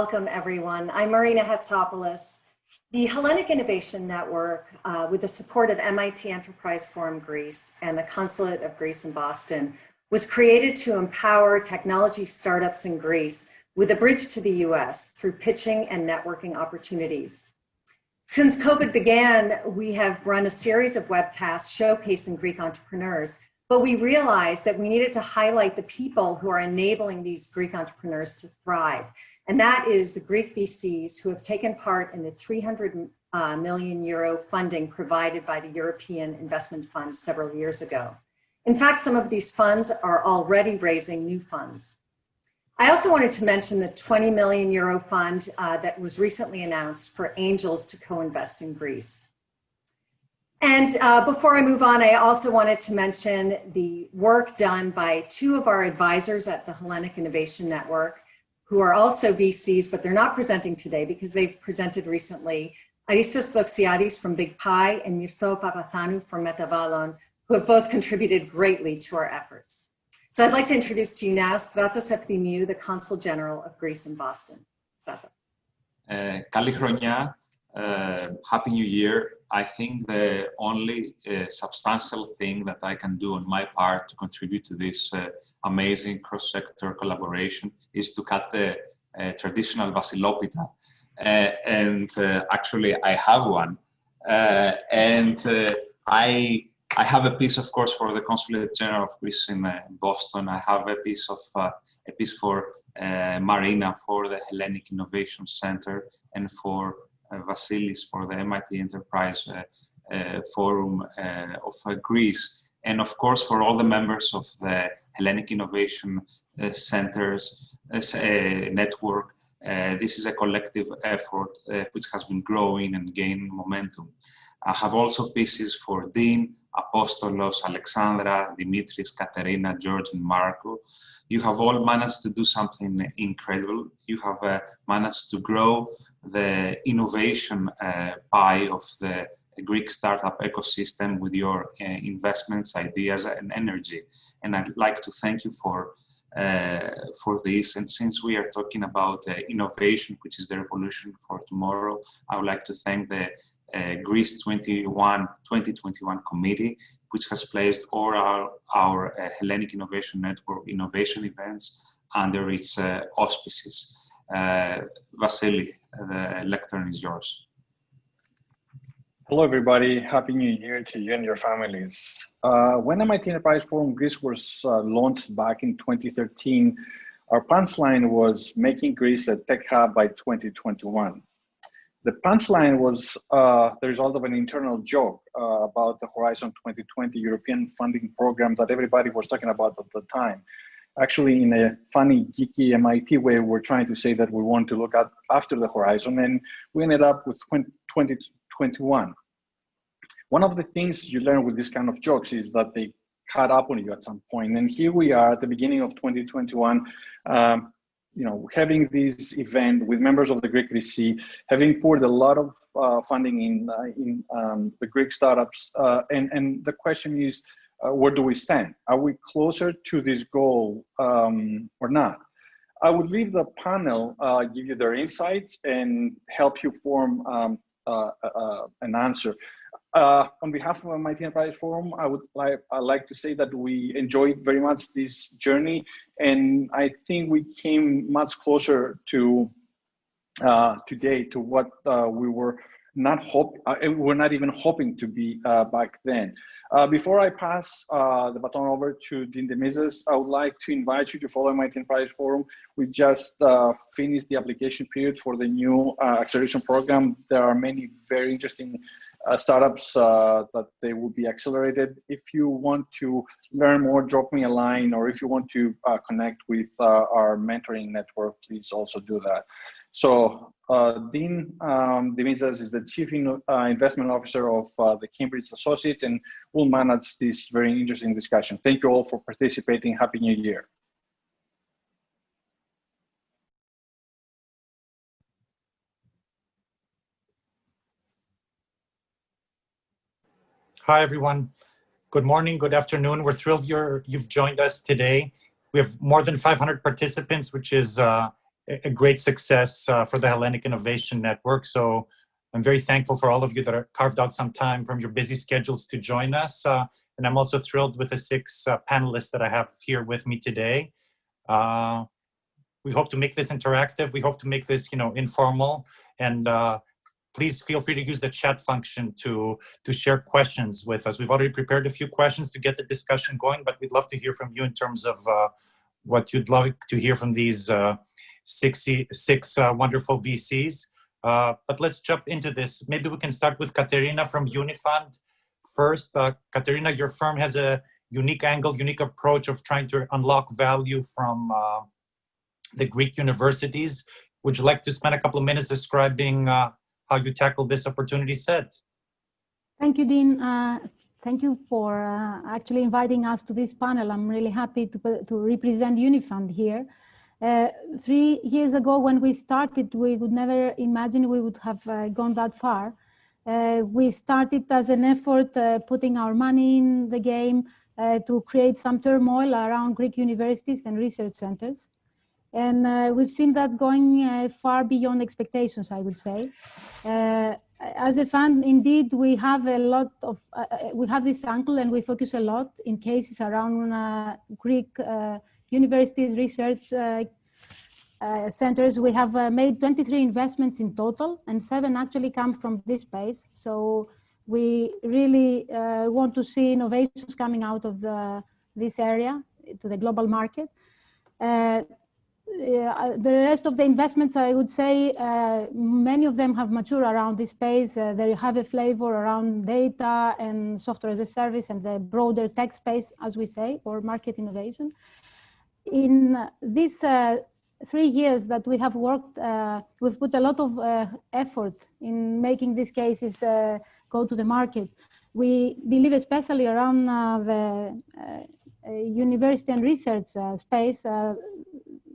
welcome everyone. I'm Marina Hatsopoulos. The Hellenic Innovation Network, with the support of MIT Enterprise Forum Greece and the Consulate of Greece in Boston, was created to empower technology startups in Greece with a bridge to the US through pitching and networking opportunities. Since COVID began, we have run a series of webcasts showcasing Greek entrepreneurs, but we realized that we needed to highlight the people who are enabling these Greek entrepreneurs to thrive. And that is the Greek VCs who have taken part in the 300 million euro funding provided by the European Investment Fund several years ago. In fact, some of these funds are already raising new funds. I also wanted to mention the 20 million euro fund that was recently announced for angels to co-invest in Greece. And before I move on, I also wanted to mention the work done by two of our advisors at the Hellenic Innovation Network, who are also VCs, but they're not presenting today because they've presented recently. Tziralis from Big Pie and Mirto Papathanu from Metavallon, who have both contributed greatly to our efforts. So I'd like to introduce to you now Stratos Efthimiou, the Consul General of Greece in Boston. Stratos. Καλή χρονιά, Happy New Year. I think the only substantial thing that I can do on my part to contribute to this amazing cross-sector collaboration is to cut the traditional Vasilopita. Actually, I have one. I have a piece, of course, for the Consulate General of Greece in Boston. I have a piece for Marina for the Hellenic Innovation Center, and for Vasilis for the MIT Enterprise Forum of Greece, and of course for all the members of the Hellenic Innovation Centers network. This is a collective effort which has been growing and gaining momentum. I have also pieces for Dean, Apostolos, Alexandra, Dimitris, Katerina, George, and Marco. You have all managed to do something incredible. You have managed to grow the innovation pie of the Greek startup ecosystem with your investments, ideas, and energy. And I'd like to thank you for this. And since we are talking about innovation, which is the revolution for tomorrow, I would like to thank the Greece 2021 committee, which has placed all our Hellenic Innovation Network innovation events under its auspices. Vasily, the lectern is yours. Hello, everybody. Happy New Year to you and your families. When MIT Enterprise Forum Greece was launched back in 2013, our punchline was making Greece a tech hub by 2021. The punchline was the result of an internal joke about the Horizon 2020 European funding program that everybody was talking about at the time. Actually, in a funny, geeky MIT way, we're trying to say that we want to look at after the horizon, and we ended up with 2021. One of the things you learn with this kind of jokes is that they caught up on you at some point. And here we are at the beginning of 2021, having this event with members of the Greek VC, having poured a lot of funding in the Greek startups. And the question is, where do we stand? Are we closer to this goal or not? I would leave the panel give you their insights and help you form an answer. On behalf of MIT Enterprise Forum, I'd like to say that we enjoyed very much this journey, and I think we came much closer to today to what we were we're not even hoping to be back then. Before I pass the baton over to Dean Dimizas, I would like to invite you to follow MIT Enterprise Forum. We just finished the application period for the new acceleration program. There are many very interesting startups that they will be accelerated. If you want to learn more, drop me a line, or if you want to connect with our mentoring network, please also do that. So Dean Dimizas is the Chief Investment Officer of the Cambridge Associates, and will manage this very interesting discussion. Thank you all for participating. Happy New Year. Hi, everyone. Good morning, good afternoon. We're thrilled you've joined us today. We have more than 500 participants, which is a great success for the Hellenic Innovation Network. So I'm very thankful for all of you that are carved out some time from your busy schedules to join us. And I'm also thrilled with the 6 panelists that I have here with me today. We hope to make this interactive. We hope to make this, informal. And please feel free to use the chat function to share questions with us. We've already prepared a few questions to get the discussion going, but we'd love to hear from you in terms of what you'd like to hear from these six wonderful VCs. But let's jump into this. Maybe we can start with Katerina from Unifund. First, Katerina, your firm has a unique angle, unique approach of trying to unlock value from the Greek universities. Would you like to spend a couple of minutes describing how you tackle this opportunity set? Thank you, Dean. Thank you for actually inviting us to this panel. I'm really happy to represent Unifund here. 3 years ago, when we started, we would never imagine we would have gone that far. We started as an effort putting our money in the game to create some turmoil around Greek universities and research centers. And we've seen that going far beyond expectations, I would say. As a fund, indeed, we have a lot of, we have this angle and we focus a lot in cases around Greek universities, research centers. We have made 23 investments in total, and 7 actually come from this space. So we really want to see innovations coming out of this area to the global market. The rest of the investments, I would say, many of them have matured around this space. They have a flavor around data and software as a service and the broader tech space, as we say, or market innovation. In these 3 years that we have worked, we've put a lot of effort in making these cases go to the market. We believe, especially around the university and research space,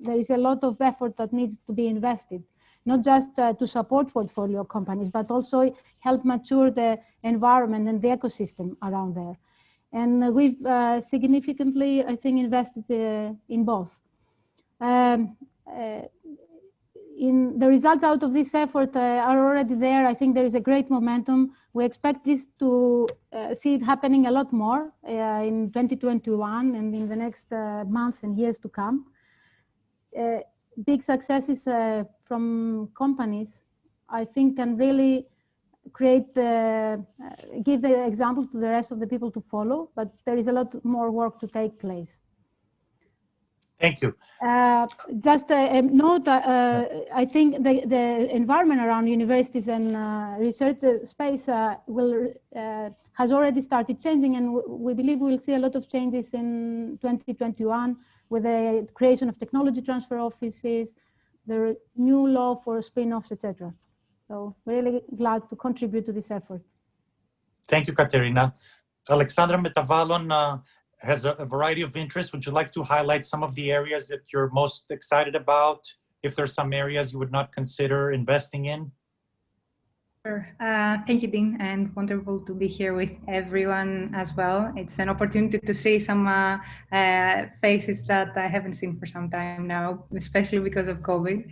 there is a lot of effort that needs to be invested, not just to support portfolio companies, but also help mature the environment and the ecosystem around there. And we've significantly, I think, invested in both. In the results out of this effort are already there. I think there is a great momentum. We expect this to see it happening a lot more in 2021 and in the next months and years to come. Big successes from companies, I think, can really create give the example to the rest of the people to follow, but there is a lot more work to take place. Thank you. Just a note, I think the environment around universities and research space has already started changing, and we believe we'll see a lot of changes in 2021 with the creation of technology transfer offices, the new law for spin-offs, etc. So really glad to contribute to this effort. Thank you, Katerina. Alexandra, Metavallon has a variety of interests. Would you like to highlight some of the areas that you're most excited about? If there's some areas you would not consider investing in? Sure. Thank you, Dean, and wonderful to be here with everyone as well. It's an opportunity to see some faces that I haven't seen for some time now, especially because of COVID.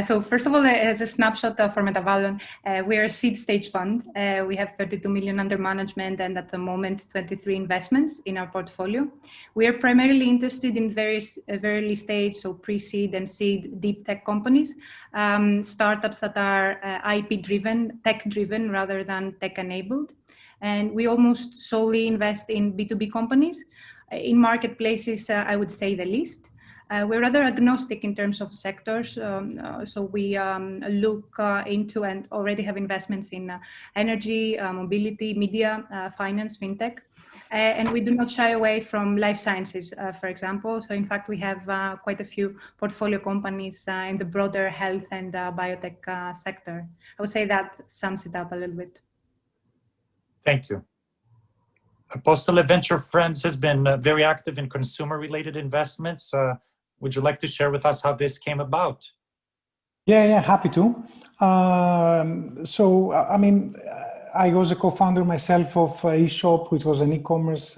So first of all, as a snapshot for Metavallon, we are a seed stage fund. We have 32 million under management and at the moment 23 investments in our portfolio. We are primarily interested in very early stage, so pre-seed and seed deep tech companies, startups that are IP-driven, tech-driven rather than tech-enabled. And we almost solely invest in B2B companies. In marketplaces, I would say the least. We're rather agnostic in terms of sectors. So we look into and already have investments in energy, mobility, media, finance, fintech. And we do not shy away from life sciences, for example. So in fact, we have quite a few portfolio companies in the broader health and biotech sector. I would say that sums it up a little bit. Thank you. Apostolos Venturefriends has been very active in consumer-related investments. Would you like to share with us how this came about? Yeah, happy to. So, I mean, I was a co-founder myself of eShop, which was an e-commerce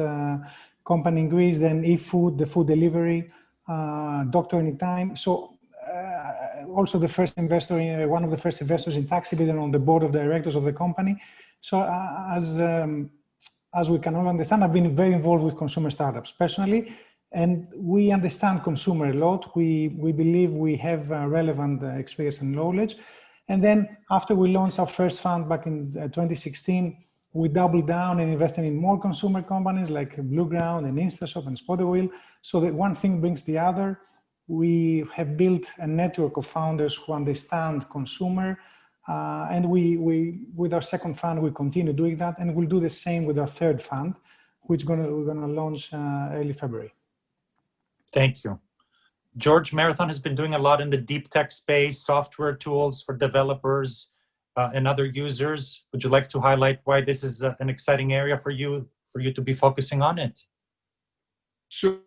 company in Greece, then eFood, the food delivery, Doctor Anytime. So also the first investor, one of the first investors in Taxibid and on the board of directors of the company. So as we can all understand, I've been very involved with consumer startups personally, and we understand consumer a lot. We believe we have relevant experience and knowledge. And then after we launched our first fund back in 2016, we doubled down and invested in more consumer companies like Blueground and Instashop and Spotterwheel. So that one thing brings the other. We have built a network of founders who understand consumer. And with our second fund, we continue doing that. And we'll do the same with our third fund, which we're gonna launch early February. Thank you. George, Marathon has been doing a lot in the deep tech space, software tools for developers and other users. Would you like to highlight why this is an exciting area for you to be focusing on it? Sure.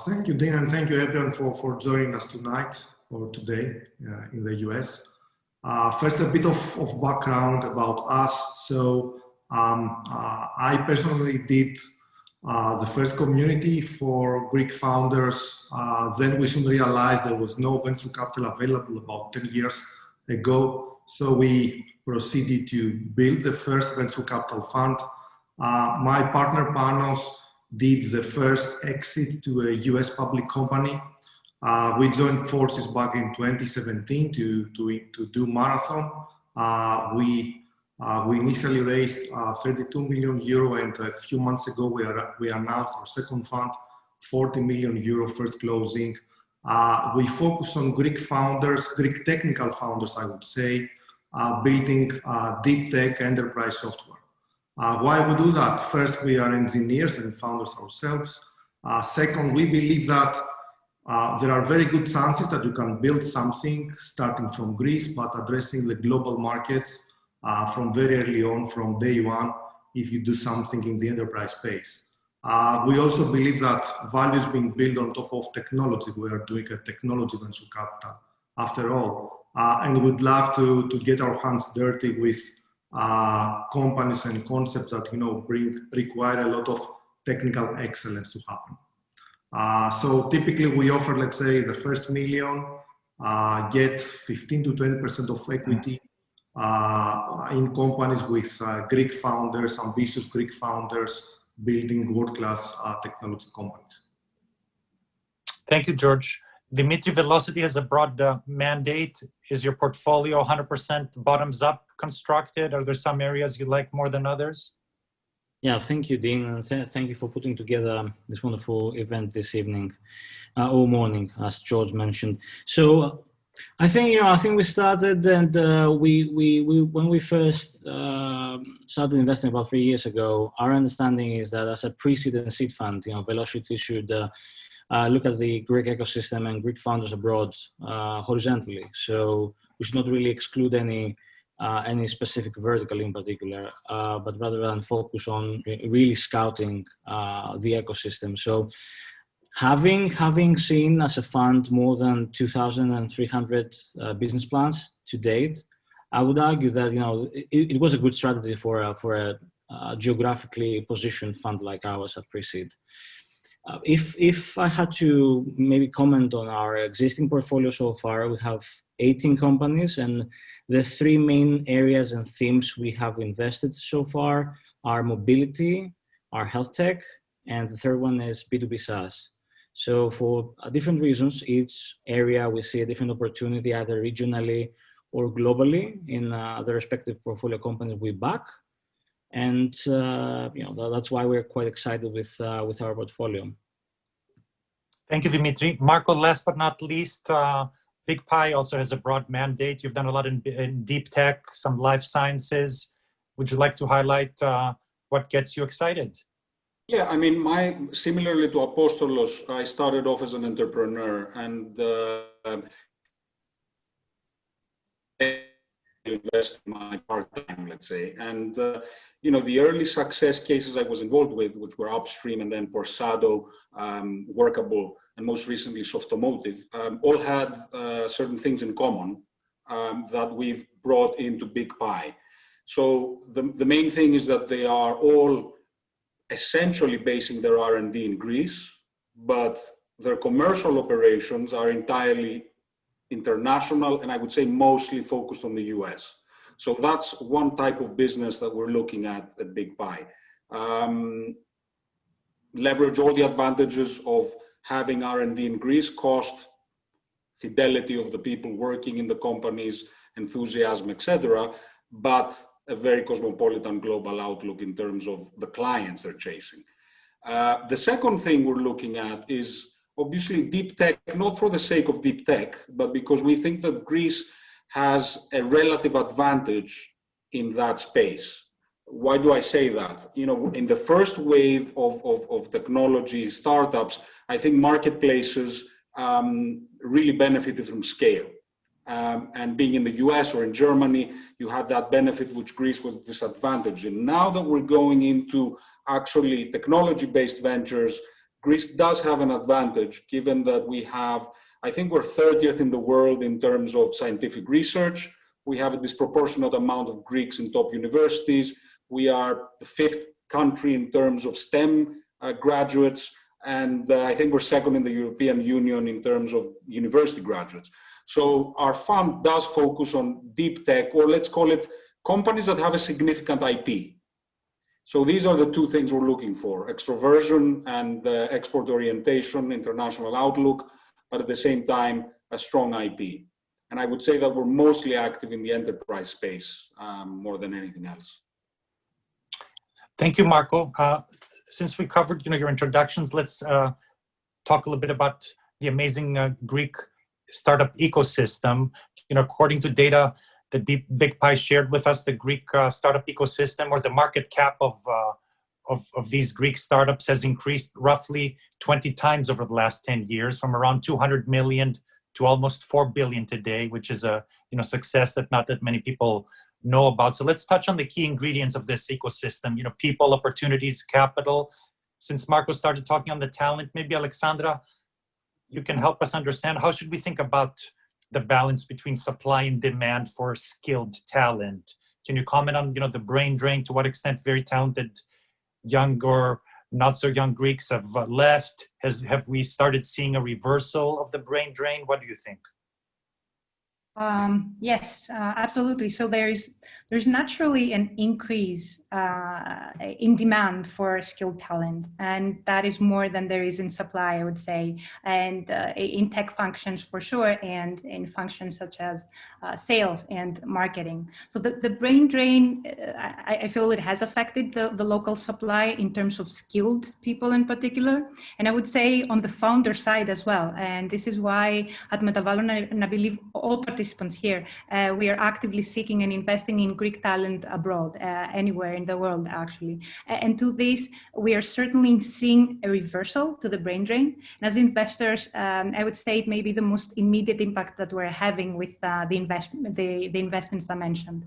Thank you, Dean, and thank you everyone for joining us tonight or today in the US. First, a bit of background about us. So I personally did the first community for Greek founders. Then we soon realized there was no venture capital available about 10 years ago. So we proceeded to build the first venture capital fund. My partner Panos did the first exit to a US public company. We joined forces back in 2017 to do Marathon. We initially raised 32 million euro, and a few months ago we announced our second fund, 40 million euro first closing. We focus on Greek founders, Greek technical founders, I would say, building deep tech enterprise software. Why we do that? First, we are engineers and founders ourselves. Second, we believe that there are very good chances that you can build something starting from Greece, but addressing the global markets from very early on, from day one, if you do something in the enterprise space. We also believe that value is being built on top of technology. We are doing a technology venture capital after all. And we'd love to get our hands dirty with companies and concepts that require a lot of technical excellence to happen. So typically we offer, let's say, the first million, get 15 to 20% of equity in companies with Greek founders, ambitious Greek founders building world-class technology companies. Thank you, George. Dimitri, Velocity has a broad mandate. Is your portfolio 100% bottoms-up constructed? Are there some areas you like more than others? Yeah, thank you, Dean, and thank you for putting together this wonderful event this evening or morning, as George mentioned. So I think we started, and when we first started investing about 3 years ago, our understanding is that as a pre-seed and seed fund, Velocity should look at the Greek ecosystem and Greek founders abroad horizontally. So we should not really exclude any specific vertical in particular, but rather than focus on really scouting the ecosystem. So having seen as a fund more than 2,300 business plans to date, I would argue that it was a good strategy for a geographically positioned fund like ours at pre-seed. If I had to maybe comment on our existing portfolio so far, we have 18 companies, and the three main areas and themes we have invested so far are mobility, our health tech, and the third one is B2B SaaS. So for different reasons, each area we see a different opportunity, either regionally or globally in the respective portfolio companies we back. And that's why we're quite excited with our portfolio. Thank you, Dimitri. Marco, last but not least, Big Pie also has a broad mandate. You've done a lot in deep tech, some life sciences. Would you like to highlight what gets you excited? Yeah, I mean, similarly to Apostolos, I started off as an entrepreneur and invest my part-time, let's say. And, the early success cases I was involved with, which were Upstream and then Porsado, Workable, and most recently Softomotive, all had certain things in common that we've brought into Big Pie. So the main thing is that they are all essentially basing their R&D in Greece, but their commercial operations are entirely international, and I would say mostly focused on the US. So that's one type of business that we're looking at Big Pie. Leverage all the advantages of having R&D in Greece, cost, fidelity of the people working in the companies, enthusiasm, etc., but a very cosmopolitan global outlook in terms of the clients they're chasing. The second thing we're looking at is obviously deep tech, not for the sake of deep tech, but because we think that Greece has a relative advantage in that space. Why do I say that? You know, in the first wave of technology startups, I think marketplaces really benefited from scale. And being in the US or in Germany, you had that benefit which Greece was disadvantaged in. Now that we're going into actually technology-based ventures, Greece does have an advantage, given that we have, I think we're 30th in the world in terms of scientific research. We have a disproportionate amount of Greeks in top universities. We are the 5th country in terms of STEM graduates. And I think we're second in the European Union in terms of university graduates. So our fund does focus on deep tech, or let's call it companies that have a significant IP. So these are the two things we're looking for: extroversion and export orientation, international outlook, but at the same time, a strong IP. And I would say that we're mostly active in the enterprise space more than anything else. Thank you, Marco. Since we covered, your introductions, let's talk a little bit about the amazing Greek startup ecosystem. According to data that Big Pie shared with us, the Greek startup ecosystem, or the market cap of these Greek startups, has increased roughly 20 times over the last 10 years, from around 200 million to almost 4 billion today, which is a success that not that many people know about. So let's touch on the key ingredients of this ecosystem. People, opportunities, capital. Since Marco started talking on the talent, maybe Alexandra, you can help us understand how should we think about the balance between supply and demand for skilled talent. Can you comment on the brain drain? To what extent very talented young or not so young Greeks have left? Have we started seeing a reversal of the brain drain? What do you think? Yes, absolutely. So there's naturally an increase in demand for skilled talent, and that is more than there is in supply, I would say, and in tech functions for sure, and in functions such as sales and marketing. So the brain drain, I feel it has affected the local supply in terms of skilled people in particular, and I would say on the founder side as well. And this is why at Metavallon, and I believe all participants here, we are actively seeking and investing in Greek talent abroad, anywhere in the world, actually. And to this, we are certainly seeing a reversal to the brain drain. And as investors, I would say it may be the most immediate impact that we're having with the investments I mentioned.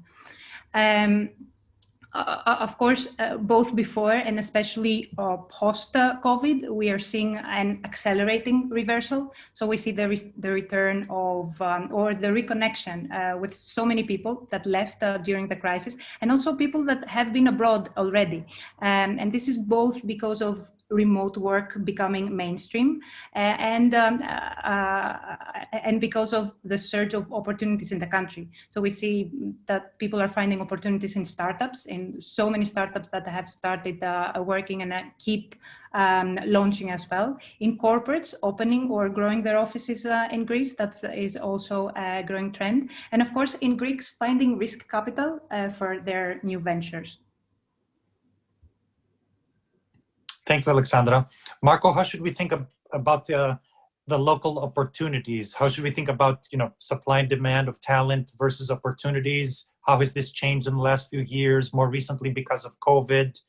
Of course, both before and especially post-COVID, we are seeing an accelerating reversal. So we see the return of, or the reconnection with so many people that left during the crisis, and also people that have been abroad already. And this is both because of remote work becoming mainstream and because of the surge of opportunities in the country. So we see that people are finding opportunities in startups, in so many startups that have started working and keep launching as well. In corporates, opening or growing their offices in Greece, that is also a growing trend. And of course, in Greeks finding risk capital for their new ventures. Thank you, Alexandra. Marco, how should we think about the local opportunities? How should we think about supply and demand of talent versus opportunities? How has this changed in the last few years, more recently because of COVID?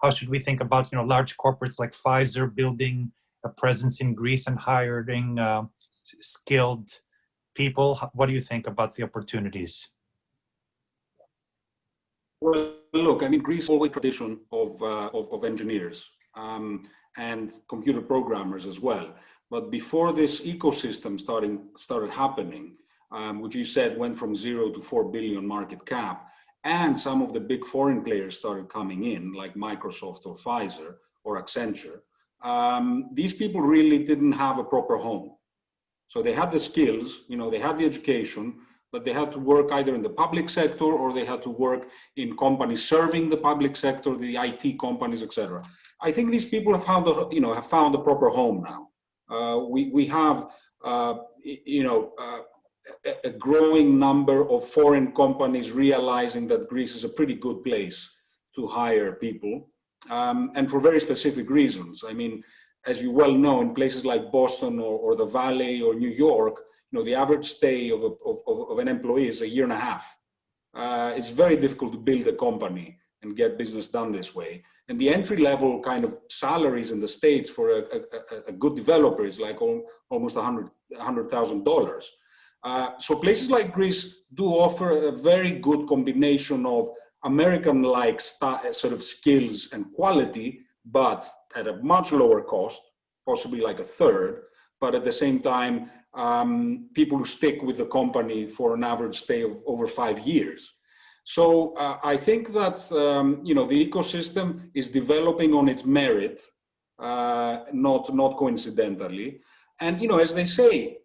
How should we think about large corporates like Pfizer building a presence in Greece and hiring skilled people? What do you think about the opportunities? Well, look, I mean, Greece always tradition of engineers. And computer programmers as well. But before this ecosystem started happening, which you said went from 0 to 4 billion market cap, and some of the big foreign players started coming in, like Microsoft or Pfizer or Accenture, these people really didn't have a proper home. So they had the skills, they had the education, but they had to work either in the public sector or they had to work in companies serving the public sector, the IT companies, etc. I think these people have found a proper home now. We have, a growing number of foreign companies realizing that Greece is a pretty good place to hire people, and for very specific reasons. I mean, as you well know, in places like Boston or the Valley or New York, the average stay of an employee is 1.5 years. It's very difficult to build a company and get business done this way. And the entry-level kind of salaries in the States for a good developer is like almost $100,000. So places like Greece do offer a very good combination of American-like sort of skills and quality, but at a much lower cost, possibly like a third, but at the same time, people who stick with the company for an average stay of over 5 years. So I think that, the ecosystem is developing on its merit, not coincidentally. And, as they say,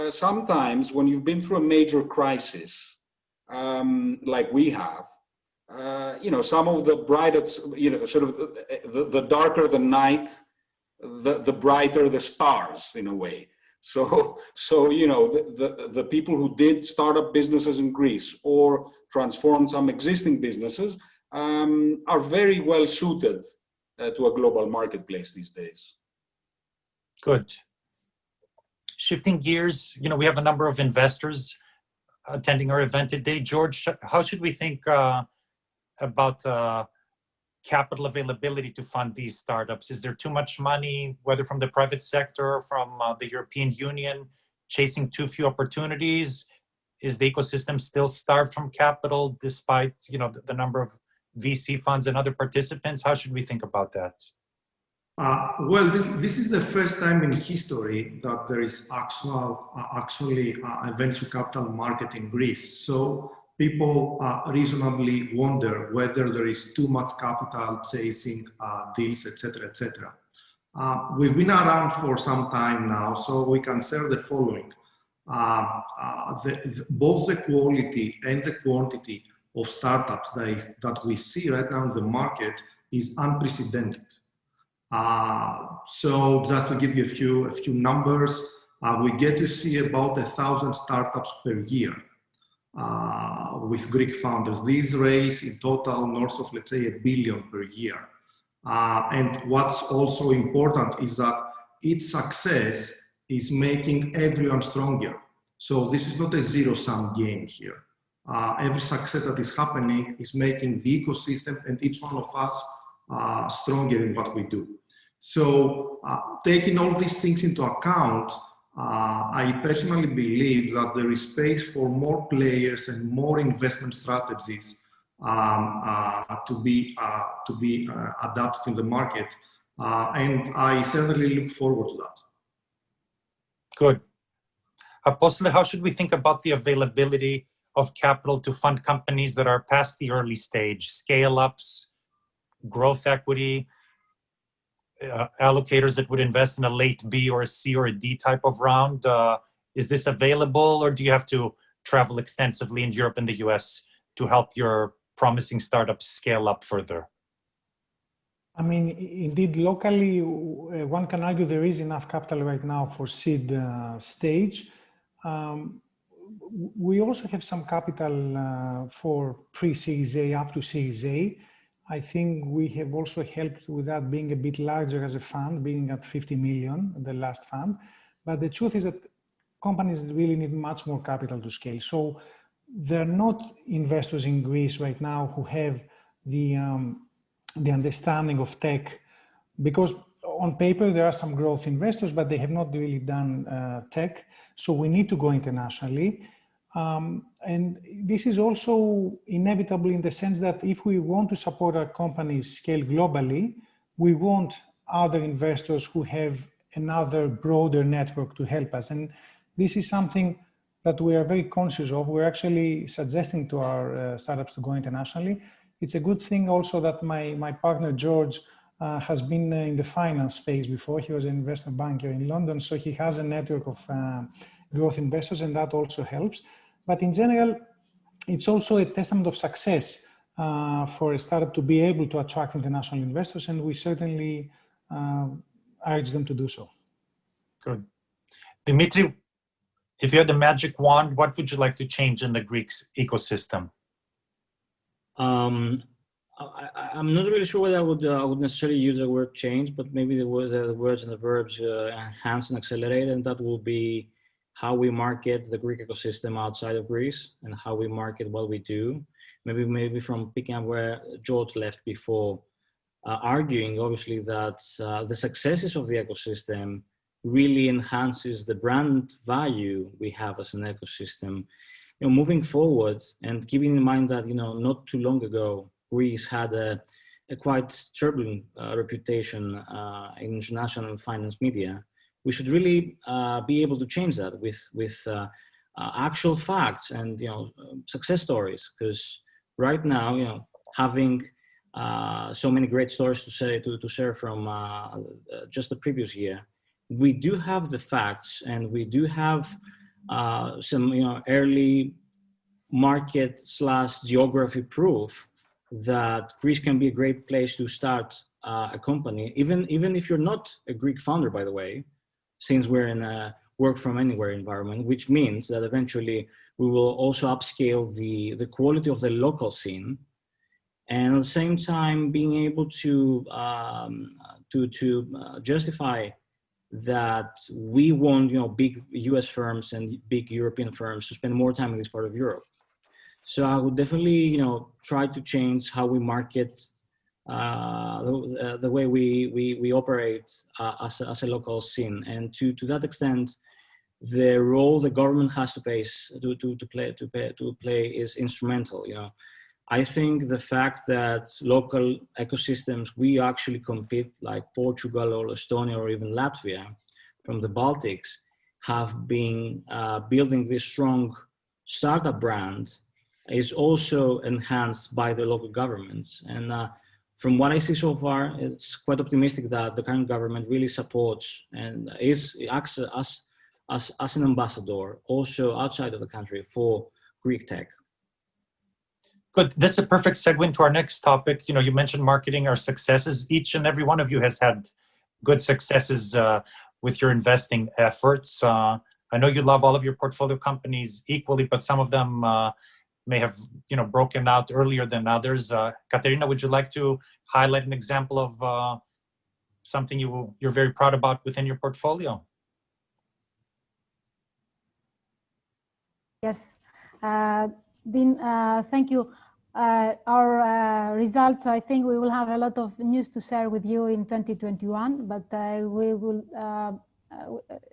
sometimes when you've been through a major crisis, like we have, some of the brightest, sort of the darker the night, the brighter the stars in a way. So the people who did start up businesses in Greece or transform some existing businesses are very well suited to a global marketplace these days. Good. Shifting gears, we have a number of investors attending our event today. George, how should we think about capital availability to fund these startups? Is there too much money, whether from the private sector or from the European Union, chasing too few opportunities? Is the ecosystem still starved from capital despite the number of VC funds and other participants? How should we think about that? Well, this is the first time in history that there is actually a venture capital market in Greece. So people reasonably wonder whether there is too much capital chasing deals, etc., etc. We've been around for some time now, so we can share the following. Both the quality and the quantity of startups that we see right now in the market is unprecedented. So just to give you a few numbers, we get to see about 1,000 startups per year with Greek founders. These raise in total north of, let's say, $1 billion per year. And what's also important is that each success is making everyone stronger. So this is not a zero-sum game here. Every success that is happening is making the ecosystem and each one of us stronger in what we do. So taking all these things into account, I personally believe that there is space for more players and more investment strategies to be adapted in the market, and I certainly look forward to that. Good. Apostolos, how should we think about the availability of capital to fund companies that are past the early stage, scale-ups, growth equity, allocators that would invest in a late B or a C or a D type of round? Is this available, or do you have to travel extensively in Europe and the US to help your promising startups scale up further? I mean, indeed, locally, one can argue there is enough capital right now for seed stage. We also have some capital for pre-Series A up to Series A. I think we have also helped with that being a bit larger as a fund, being at 50 million, the last fund. But the truth is that companies really need much more capital to scale. So there are not investors in Greece right now who have the understanding of tech, because on paper there are some growth investors, but they have not really done tech. So we need to go internationally. And this is also inevitable in the sense that if we want to support our companies scale globally, we want other investors who have another broader network to help us. And this is something that we are very conscious of. We're actually suggesting to our startups to go internationally. It's a good thing also that my partner, George, has been in the finance space before. He was an investment banker in London, so he has a network of growth investors, and that also helps. But in general, it's also a testament of success for a startup to be able to attract international investors, and we certainly urge them to do so. Good. Dimitri, if you had a magic wand, what would you like to change in the Greek ecosystem? I'm not really sure whether I would necessarily use the word change, but maybe the words and the verbs enhance and accelerate, and that will be how we market the Greek ecosystem outside of Greece and how we market what we do. Maybe from picking up where George left before, arguing obviously that the successes of the ecosystem really enhances the brand value we have as an ecosystem. Moving forward, and keeping in mind that not too long ago, Greece had a quite turbulent reputation in international finance media. We should really be able to change that with actual facts and success stories. Because right now, having so many great stories to share from just the previous year, we do have the facts, and we do have some early market/geography proof that Greece can be a great place to start a company, even if you're not a Greek founder, by the way, since we're in a work from anywhere environment, which means that eventually we will also upscale the quality of the local scene, and at the same time being able to justify that we want big US firms and big European firms to spend more time in this part of Europe. So I would definitely try to change how we market the way we operate as a local scene, and to that extent, the role the government has to play is instrumental. I think the fact that local ecosystems, we actually compete like Portugal or Estonia or even Latvia from the Baltics, have been building this strong startup brand is also enhanced by the local governments. And from what I see so far, it's quite optimistic that the current government really supports and acts as an ambassador also outside of the country for Greek tech. Good. This is a perfect segue into our next topic. You mentioned marketing our successes. Each and every one of you has had good successes with your investing efforts. I know you love all of your portfolio companies equally, but some of them may have broken out earlier than others. Katerina, would you like to highlight an example of something you're very proud about within your portfolio? Yes. Dean, thank you. Our results, I think we will have a lot of news to share with you in 2021, but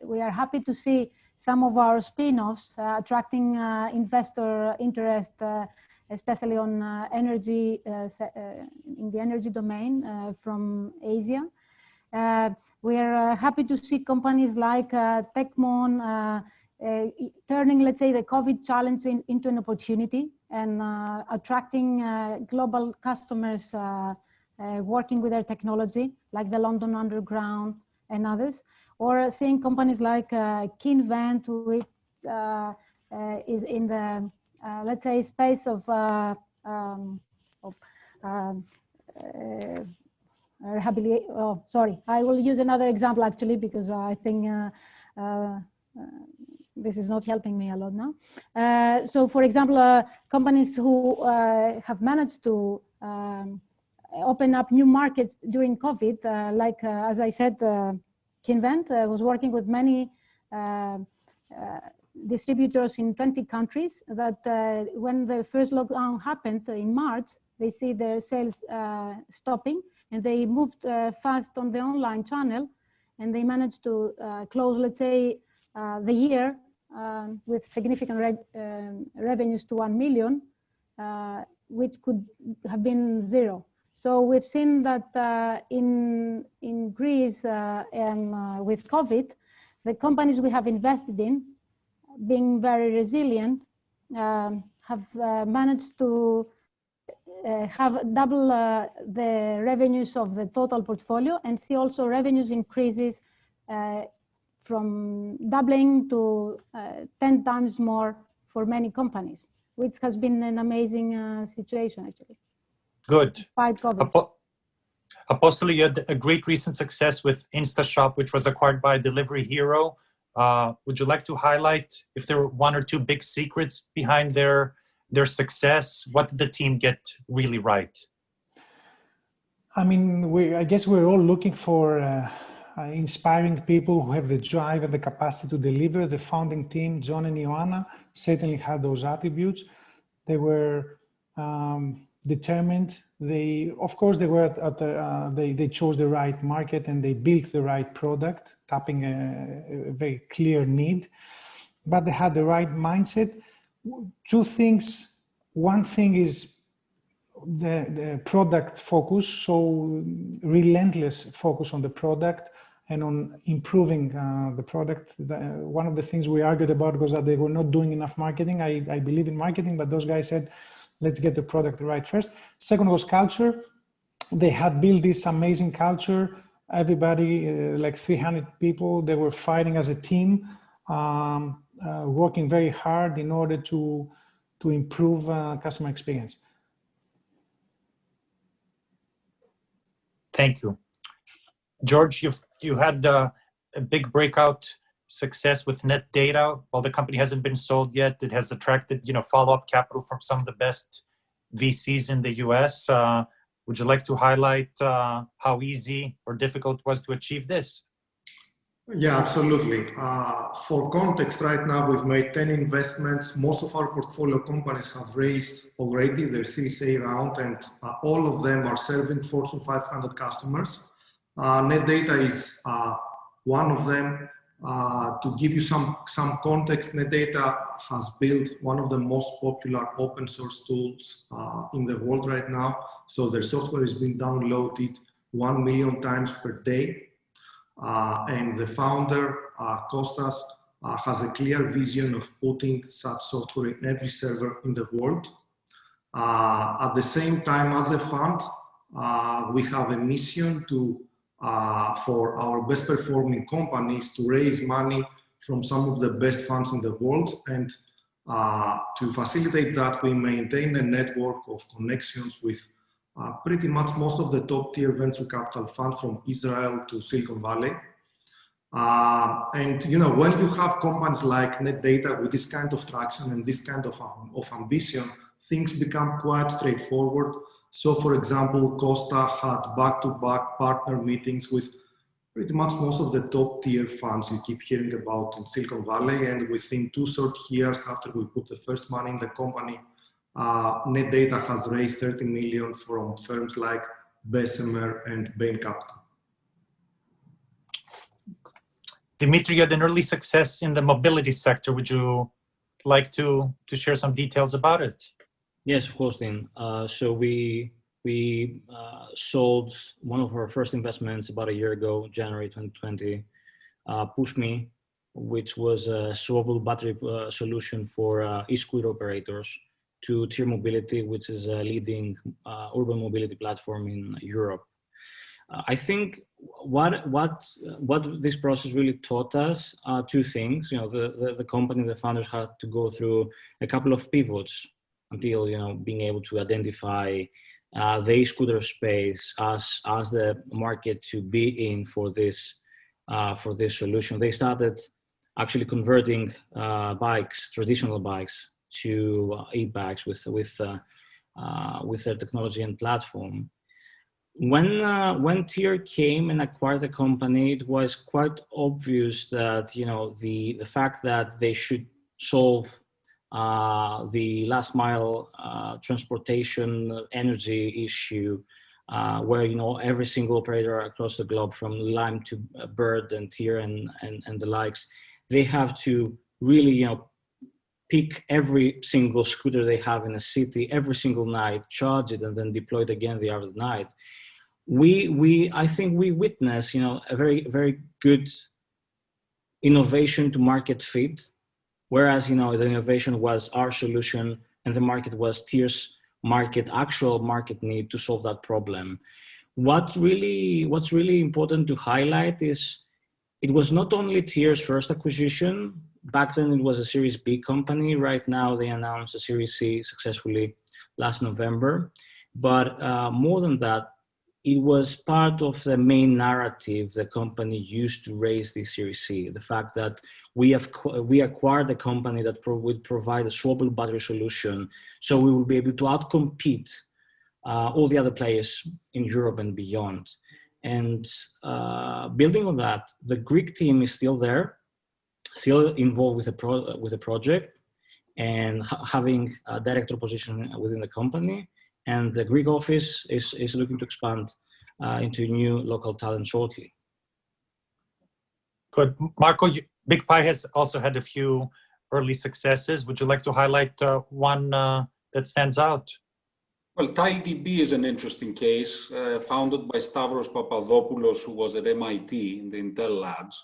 we are happy to see some of our spin-offs attracting investor interest, especially on energy, in the energy domain from Asia. We are happy to see companies like Techmon turning, let's say, the COVID challenge into an opportunity and attracting global customers working with their technology, like the London Underground and others, or seeing companies like HIN, which is in the, let's say, space of rehabilitation. Oh, sorry, I will use another example actually, because I think this is not helping me a lot now. So for example, companies who have managed to open up new markets during COVID, like as I said, HIN was working with many distributors in 20 countries that when the first lockdown happened in March, they see their sales stopping, and they moved fast on the online channel, and they managed to close, let's say, the year with significant revenues to 1 million, which could have been zero. So we've seen that in Greece and with COVID, the companies we have invested in, being very resilient, have managed to have double the revenues of the total portfolio, and see also revenues increases from doubling to 10 times more for many companies, which has been an amazing situation, actually. Good. Despite COVID. Apostolo, you had a great recent success with Instashop, which was acquired by Delivery Hero. Would you like to highlight if there were one or two big secrets behind their success? What did the team get really right? I mean, I guess we're all looking for inspiring people who have the drive and the capacity to deliver. The founding team, John and Ioanna, certainly had those attributes. They were determined. Of course, they were they chose the right market and they built the right product, tapping a very clear need. But they had the right mindset. Two things. One thing is the product focus, so relentless focus on the product and on improving the product. One of the things we argued about was that they were not doing enough marketing. I believe in marketing, but those guys said, let's get the product right first. Second was culture. They had built this amazing culture. Everybody, like 300 people, they were fighting as a team, working very hard in order to improve customer experience. Thank you. George, you had a big breakout success with Net Data. While the company hasn't been sold yet, it has attracted follow-up capital from some of the best VCs in the US. Would you like to highlight how easy or difficult it was to achieve this? Yeah, absolutely. For context, right now we've made 10 investments. Most of our portfolio companies have raised already their Series A round, and all of them are serving Fortune 500 customers. Net Data is one of them. To give you some context, Net Data has built one of the most popular open source tools in the world right now. So their software is being downloaded 1 million times per day. And the founder, Kostas, has a clear vision of putting such software in every server in the world. At the same time, as a fund, we have a mission for our best performing companies to raise money from some of the best funds in the world. And to facilitate that, we maintain a network of connections with pretty much most of the top tier venture capital funds from Israel to Silicon Valley. And when you have companies like Net Data with this kind of traction and this kind of ambition, things become quite straightforward. So for example, Costa had back-to-back partner meetings with pretty much most of the top tier funds you keep hearing about in Silicon Valley. And within 2 short years after we put the first money in the company, Net Data has raised 30 million from firms like Bessemer and Bain Capital. Dimitri, you had an early success in the mobility sector. Would you like to share some details about it? Yes, of course, Dean. So we sold one of our first investments about a year ago, January 2020, PushMe, which was a swappable battery solution for e-scooter operators, to Tier Mobility, which is a leading urban mobility platform in Europe. I think what this process really taught us are 2 things. The company, the founders had to go through a couple of pivots until being able to identify the e-scooter space as the market to be in for this solution. They started actually converting bikes, traditional bikes, to e-bikes with their technology and platform. When Tier came and acquired the company, it was quite obvious that the fact that they should solve the last mile transportation energy issue, where every single operator across the globe, from Lime to Bird and Tier and the likes, they have to really pick every single scooter they have in a city every single night, charge it, and then deploy it again the other night. I think we witnessed a very, very good innovation to market fit, whereas the innovation was our solution and the market was Tier's actual market need to solve that problem. What's really important to highlight is it was not only Tier's first acquisition. Back then it was a Series B company. Right now they announced a Series C successfully last November. But more than that, it was part of the main narrative the company used to raise this Series C. The fact that we acquired a company that would provide a swappable battery solution, so we will be able to outcompete all the other players in Europe and beyond. And building on that, the Greek team is still there, still involved with the project, and having a director position within the company. And the Greek office is looking to expand into new local talent shortly. Good. Marco, Big Pie has also had a few early successes. Would you like to highlight one that stands out? Well, TileDB is an interesting case, founded by Stavros Papadopoulos, who was at MIT in the Intel labs.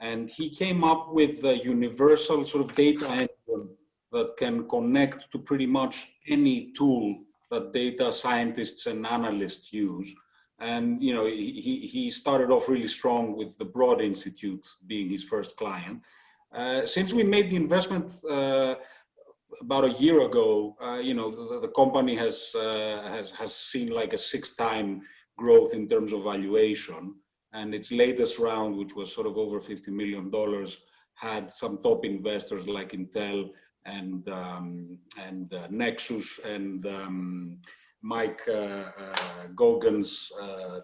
And he came up with a universal sort of data engine that can connect to pretty much any tool that data scientists and analysts use. And he started off really strong with the Broad Institute being his first client. Since we made the investment about a year ago, the company has seen like a 6-time growth in terms of valuation. And its latest round, which was sort of over $50 million, had some top investors like Intel and Nexus and Mike Gogan's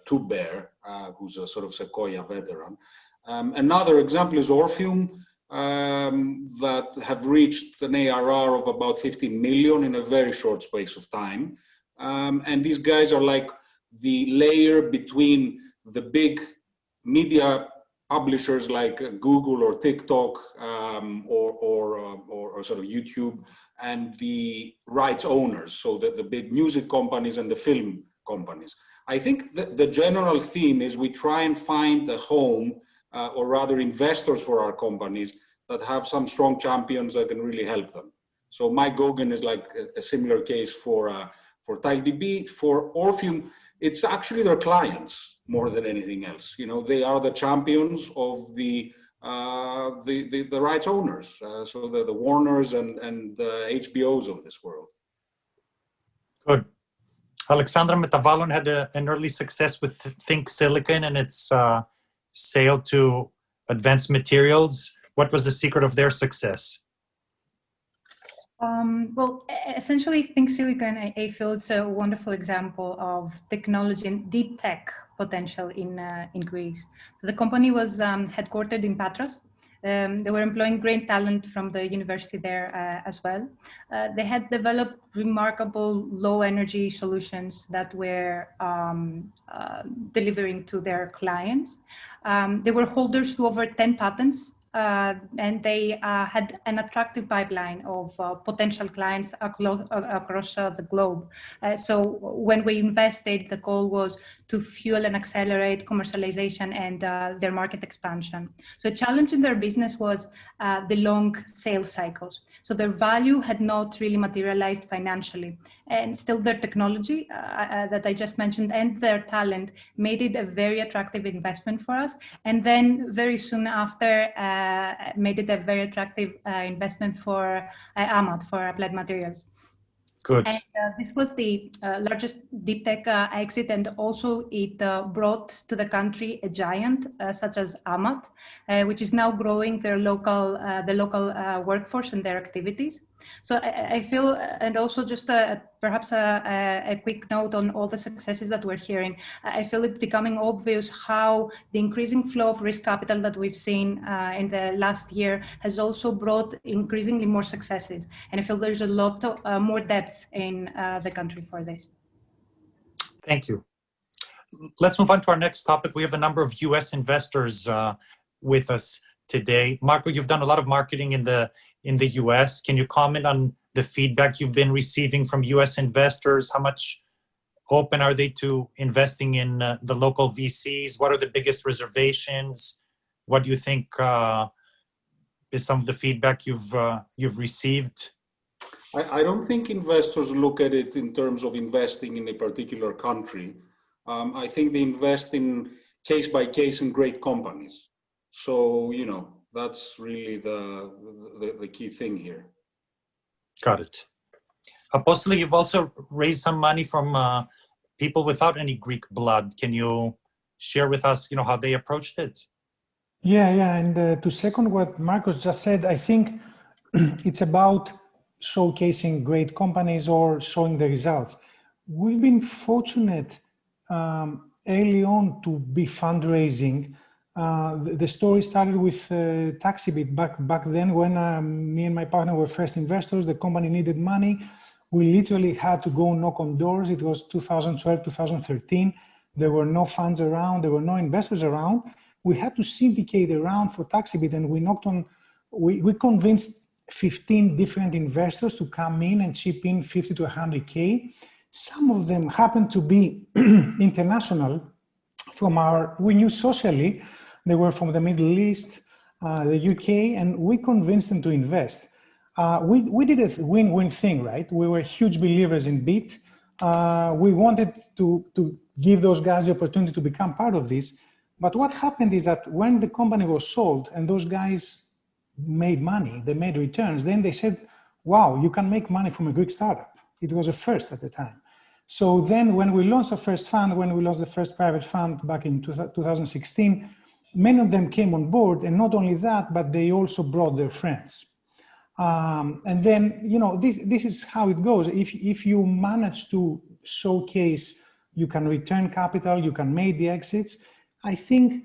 Two-Bear, who's a sort of Sequoia veteran. Another example is Orpheum, that have reached an ARR of about 15 million in a very short space of time. And these guys are like the layer between the big media publishers like Google or TikTok or sort of YouTube, and the rights owners, so the big music companies and the film companies. I think the general theme is we try and find a home, or rather investors for our companies that have some strong champions that can really help them. So Mike Gogan is like a similar case for TileDB. For Orpheum, it's actually their clients more than anything else. They are the champions of the rights owners, so the Warners and the HBOs of this world. Good. Alexandra, Metavallon had an early success with Think Silicon and its sale to Advanced Materials. What was the secret of their success? Well, essentially, Think Silicon, I feel it's a wonderful example of technology and deep tech potential in Greece. The company was headquartered in Patras. They were employing great talent from the university there as well. They had developed remarkable low energy solutions that were delivering to their clients. They were holders to over 10 patents. And they had an attractive pipeline of potential clients across the globe. So when we invested, the goal was to fuel and accelerate commercialization and their market expansion. So a challenge in their business was the long sales cycles. So their value had not really materialized financially. And still their technology that I just mentioned and their talent made it a very attractive investment for us. And then very soon after, made it a very attractive investment for AMAT, for Applied Materials. Good. And this was the largest deep tech exit, and also it brought to the country a giant such as AMAT, which is now growing their local workforce and their activities. So I feel, and also just perhaps a quick note on all the successes that we're hearing. I feel it becoming obvious how the increasing flow of risk capital that we've seen in the last year has also brought increasingly more successes. And I feel there's a lot more depth in the country for this. Thank you. Let's move on to our next topic. We have a number of US investors with us today. Marco, you've done a lot of marketing in the US. Can you comment on the feedback you've been receiving from US investors? How much open are they to investing in the local VCs? What are the biggest reservations? What do you think is some of the feedback you've received? I don't think investors look at it in terms of investing in a particular country. I think they invest in case by case in great companies. So, you know, that's really the key thing here. Got it. Apostolos, you've also raised some money from people without any Greek blood. Can you share with us, you know, how they approached it? Yeah, and to second what Marcos just said, I think it's about showcasing great companies or showing the results. We've been fortunate early on to be fundraising. The story started with TaxiBit back then when me and my partner were first investors. The company needed money. We literally had to go knock on doors. It was 2012, 2013. There were no funds around. There were no investors around. We had to syndicate around for TaxiBit, and we convinced 15 different investors to come in and chip in 50 to 100K. Some of them happened to be international we knew socially, they were from the Middle East, the UK, and we convinced them to invest. We did a win-win thing, right? We were huge believers in Bit. We wanted to give those guys the opportunity to become part of this. But what happened is that when the company was sold and those guys made money, they made returns, then they said, wow, you can make money from a Greek startup. It was a first at the time. So then when we launched the first fund, when we launched the first private fund back in 2016, many of them came on board, and not only that, but they also brought their friends. And then, you know, this is how it goes. If you manage to showcase, you can return capital, you can make the exits, I think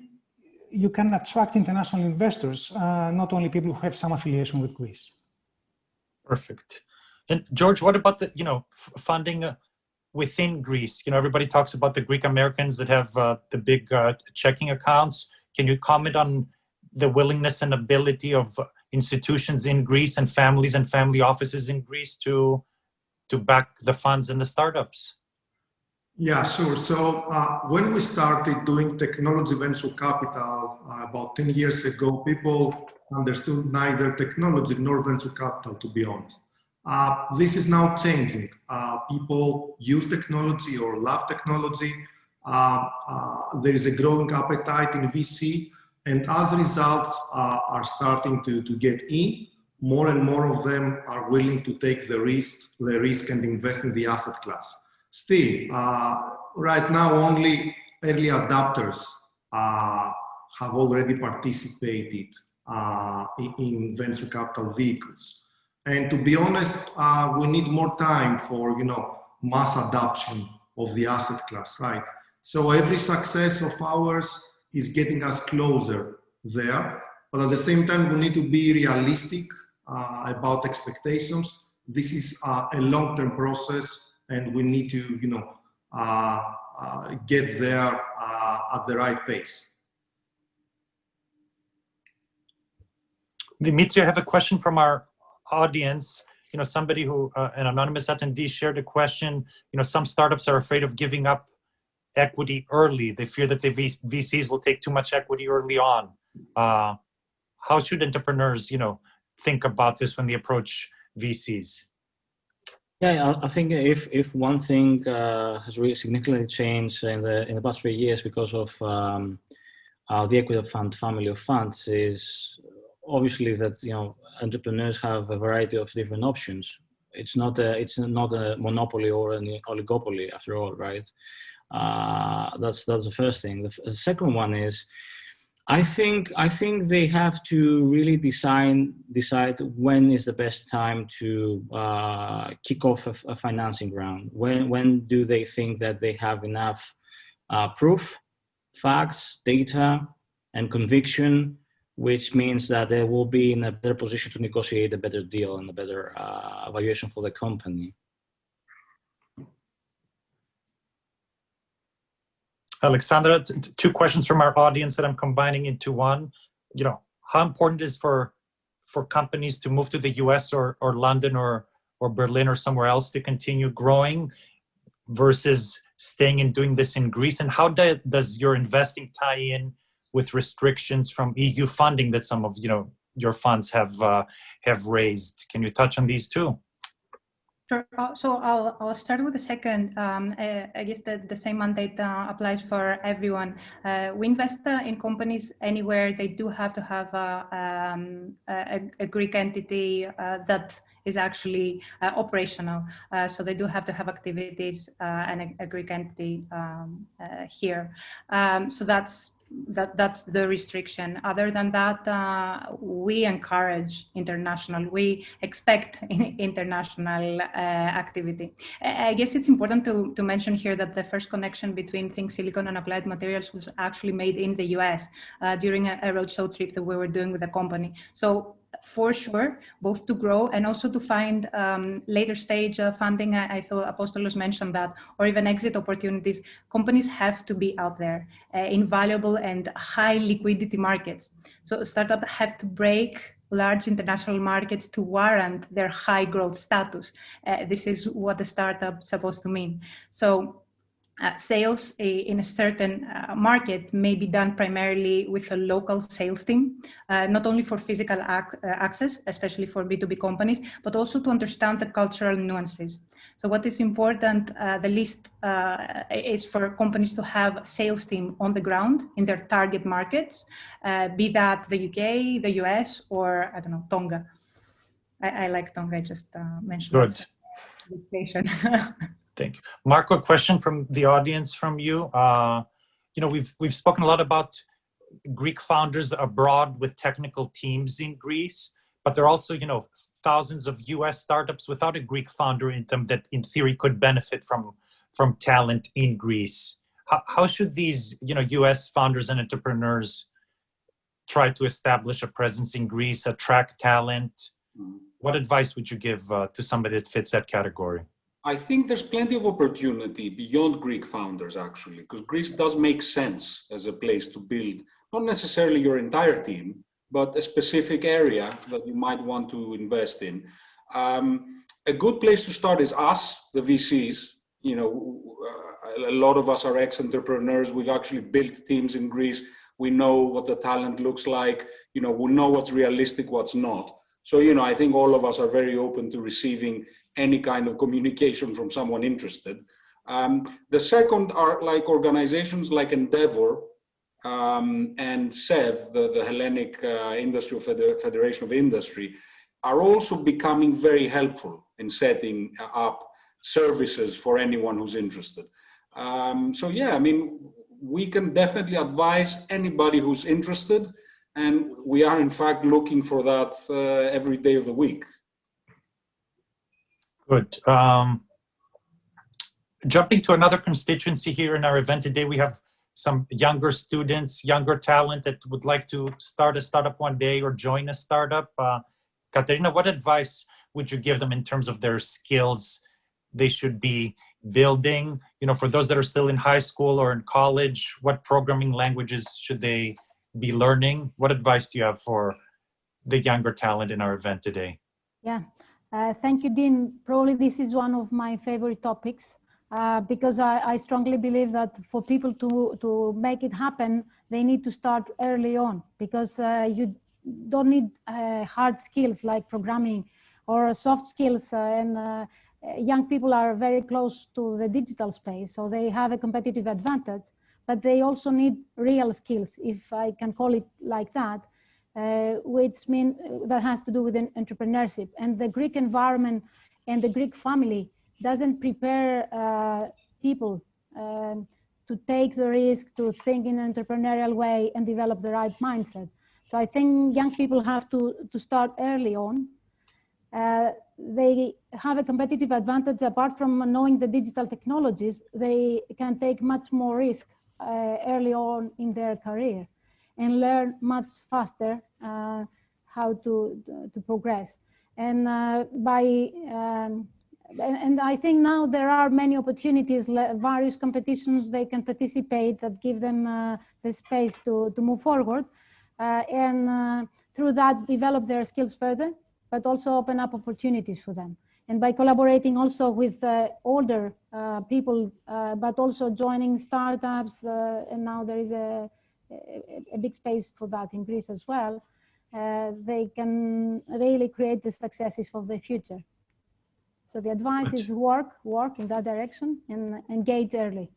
you can attract international investors, not only people who have some affiliation with Greece. Perfect. And George, what about the, you know, funding within Greece? You know, everybody talks about the Greek Americans that have the big checking accounts. Can you comment on the willingness and ability of institutions in Greece and family offices in Greece to back the funds and the startups? Yeah, sure. So when we started doing technology venture capital about 10 years ago, people understood neither technology nor venture capital, to be honest. This is now changing. People use technology or love technology. There is a growing appetite in VC, and as results are starting to get in, more and more of them are willing to take the risk and invest in the asset class. Still, right now, only early adopters have already participated in venture capital vehicles. And to be honest, we need more time for, you know, mass adoption of the asset class, right? So every success of ours is getting us closer there. But at the same time, we need to be realistic about expectations. This is a long-term process, and we need to, you know, get there at the right pace. Dimitri, I have a question from our audience. You know, somebody who, an anonymous attendee shared a question. You know, some startups are afraid of giving up equity early. They fear that the VCs will take too much equity early on. How should entrepreneurs, you know, think about this when they approach VCs? Yeah, I think if one thing has really significantly changed in the past 3 years because of the equity fund family of funds is obviously that, you know, entrepreneurs have a variety of different options. It's not a monopoly or an oligopoly after all, right? That's the first thing. The second one is, I think they have to really decide when is the best time to kick off a financing round. When do they think that they have enough proof, facts, data, and conviction, which means that they will be in a better position to negotiate a better deal and a better valuation for the company. Alexandra, two questions from our audience that I'm combining into one. You know, how important is for companies to move to the US or London or Berlin or somewhere else to continue growing versus staying and doing this in Greece? And how does your investing tie in with restrictions from EU funding that some of, you know, your funds have raised? Can you touch on these too? Sure. So I'll start with the second. I guess that the same mandate applies for everyone. We invest in companies anywhere. They do have to have a Greek entity that is actually operational. So they do have to have activities and a Greek entity here. So that's the restriction. Other than that, we encourage international. We expect international activity. I guess it's important to mention here that the first connection between Think Silicon and Applied Materials was actually made in the US during a roadshow trip that we were doing with the company. So for sure, both to grow and also to find later stage funding. I thought Apostolos mentioned that, or even exit opportunities. Companies have to be out there in valuable and high liquidity markets. So startups have to break large international markets to warrant their high growth status. This is what the startup is supposed to mean. So sales in a certain market may be done primarily with a local sales team, not only for physical access, especially for B2B companies, but also to understand the cultural nuances. So what is important, the least, is for companies to have a sales team on the ground in their target markets, be that the UK, the US, or I don't know, Tonga. I like Tonga, I just mentioned Good. the station. Thank you. Marco, a question from the audience from you. You know, we've spoken a lot about Greek founders abroad with technical teams in Greece, but there are also, you know, thousands of US startups without a Greek founder in them that in theory could benefit from talent in Greece. How should these, you know, US founders and entrepreneurs try to establish a presence in Greece, attract talent? What advice would you give to somebody that fits that category? I think there's plenty of opportunity beyond Greek founders, actually, because Greece does make sense as a place to build, not necessarily your entire team, but a specific area that you might want to invest in. A good place to start is us, the VCs. You know, a lot of us are ex-entrepreneurs. We've actually built teams in Greece. We know what the talent looks like. You know, we know what's realistic, what's not. So, you know, I think all of us are very open to receiving any kind of communication from someone interested. The second are like organizations like Endeavor and SEV, the Hellenic Federation of Industry, are also becoming very helpful in setting up services for anyone who's interested. So yeah, I mean, we can definitely advise anybody who's interested, and we are in fact looking for that every day of the week. Good. Jumping to another constituency here in our event today, we have some younger students, younger talent that would like to start a startup one day or join a startup. Katerina, what advice would you give them in terms of their skills they should be building? You know, for those that are still in high school or in college, what programming languages should they be learning? What advice do you have for the younger talent in our event today? Yeah, thank you, Dean. Probably this is one of my favorite topics because I strongly believe that for people to make it happen, they need to start early on, because you don't need hard skills like programming or soft skills, and young people are very close to the digital space, so they have a competitive advantage. But they also need real skills, if I can call it like that, which means that has to do with entrepreneurship. And the Greek environment and the Greek family doesn't prepare people to take the risk, to think in an entrepreneurial way and develop the right mindset. So I think young people have to start early on. They have a competitive advantage. Apart from knowing the digital technologies, they can take much more risk early on in their career and learn much faster how to progress. And and I think now there are many opportunities, various competitions they can participate that give them the space to move forward, and through that develop their skills further, but also open up opportunities for them. And by collaborating also with older people, but also joining startups, and now there is a big space for that in Greece as well, they can really create the successes for the future. So the advice is work in that direction and engage early.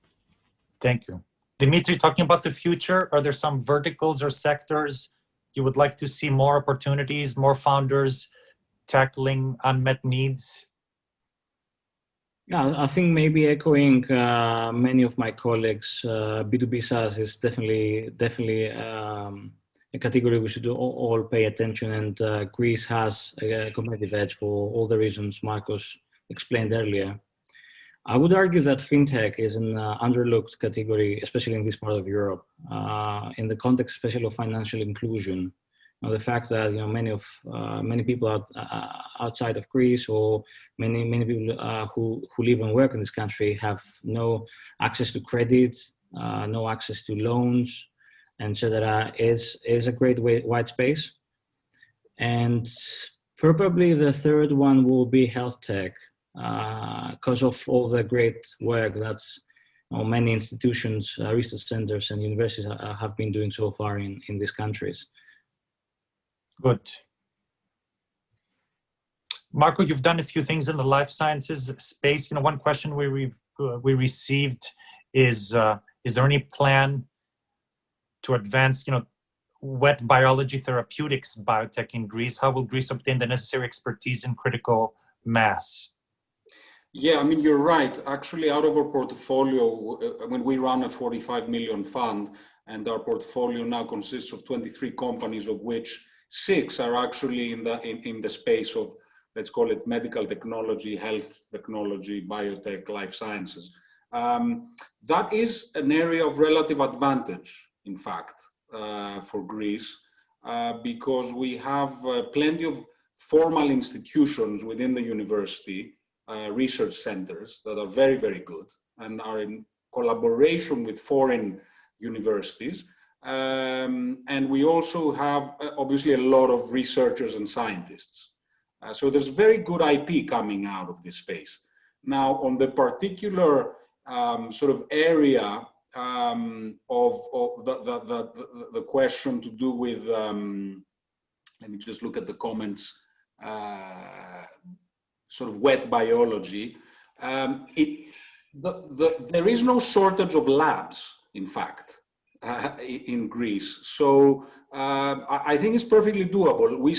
Thank you. Dimitri, talking about the future, are there some verticals or sectors you would like to see more opportunities, more founders tackling unmet needs? Yeah, I think maybe echoing many of my colleagues, B2B SaaS is definitely a category we should all pay attention, and Greece has a competitive edge for all the reasons Marcos explained earlier. I would argue that fintech is an underlooked category, especially in this part of Europe, in the context especially of financial inclusion. The fact that many people outside of Greece, or many people who live and work in this country, have no access to credit, no access to loans, etc. is a great wide space. And probably the third one will be health tech, because of all the great work that's many institutions, research centers, and universities have been doing so far in these countries. Good. Marco, you've done a few things in the life sciences space. One question we received is there any plan to advance, wet biology therapeutics biotech in Greece? How will Greece obtain the necessary expertise and critical mass? Yeah, I mean, you're right. Actually, out of our portfolio, we run a 45 million fund, and our portfolio now consists of 23 companies, of which 6 are actually in the space of, let's call it, medical technology, health technology, biotech, life sciences. That is an area of relative advantage, in fact, for Greece, because we have plenty of formal institutions within the university, research centers that are very, very good and are in collaboration with foreign universities. And we also have, obviously, a lot of researchers and scientists. So there's very good IP coming out of this space. Now, on the particular sort of area of the question to do with, let me just look at the comments, sort of wet biology, there is no shortage of labs, in fact, in Greece. So I think it's perfectly doable. We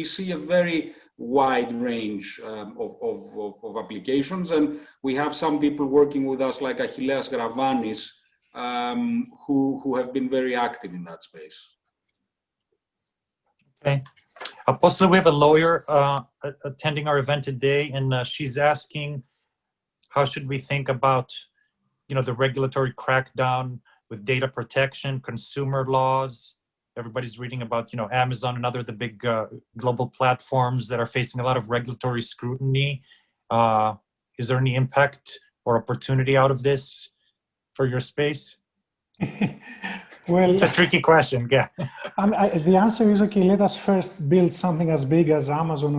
see a very wide range of applications, and we have some people working with us like Achilleas Gravanis, who have been very active in that space. Okay. Apostolos, we have a lawyer attending our event today, and she's asking, how should we think about, the regulatory crackdown with data protection, consumer laws? Everybody's reading about, Amazon and other the big global platforms that are facing a lot of regulatory scrutiny. Is there any impact or opportunity out of this for your space? Well, it's a tricky question. Yeah. The answer is, okay, let us first build something as big as Amazon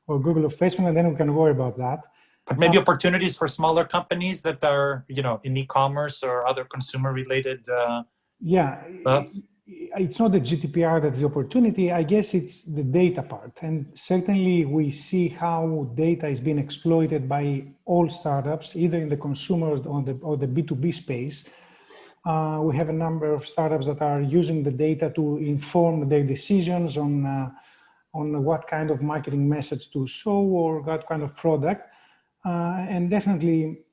or Google or Facebook, and then we can worry about that. But maybe opportunities for smaller companies that are, in e-commerce or other consumer-related stuff? It's not the GDPR that's the opportunity. I guess it's the data part. And certainly we see how data is being exploited by all startups, either in the consumer or the B2B space. We have a number of startups that are using the data to inform their decisions on what kind of marketing message to show or what kind of product. And definitely,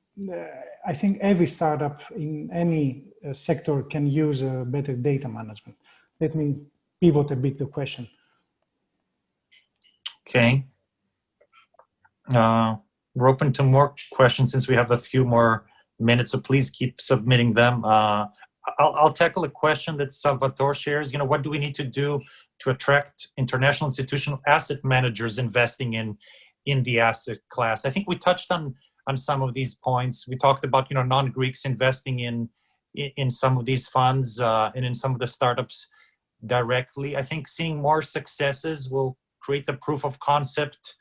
I think every startup in any sector can use better data management. Let me pivot a bit the question. Okay. We're open to more questions since we have a few more minutes, so please keep submitting them. I'll tackle a question that Salvatore shares. What do we need to do to attract international institutional asset managers investing in the asset class? I think we touched on some of these points. We talked about, non-Greeks investing in some of these funds and in some of the startups directly. I think seeing more successes will create the proof of concept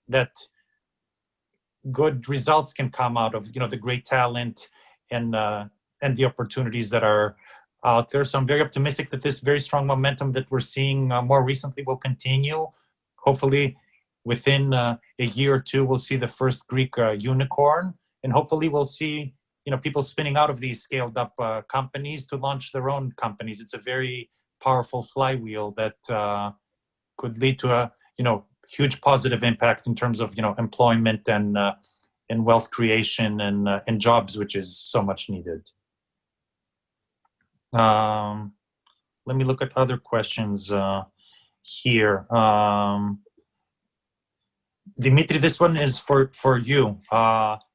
that good results can come out of, the great talent and the opportunities that are out there. So I'm very optimistic that this very strong momentum that we're seeing more recently will continue. Hopefully within a year or two, we'll see the first Greek unicorn, and hopefully we'll see people spinning out of these scaled up companies to launch their own companies. It's a very powerful flywheel that could lead to a huge positive impact in terms of employment and wealth creation and jobs, which is so much needed. Let me look at other questions here. Dimitri, this one is for you.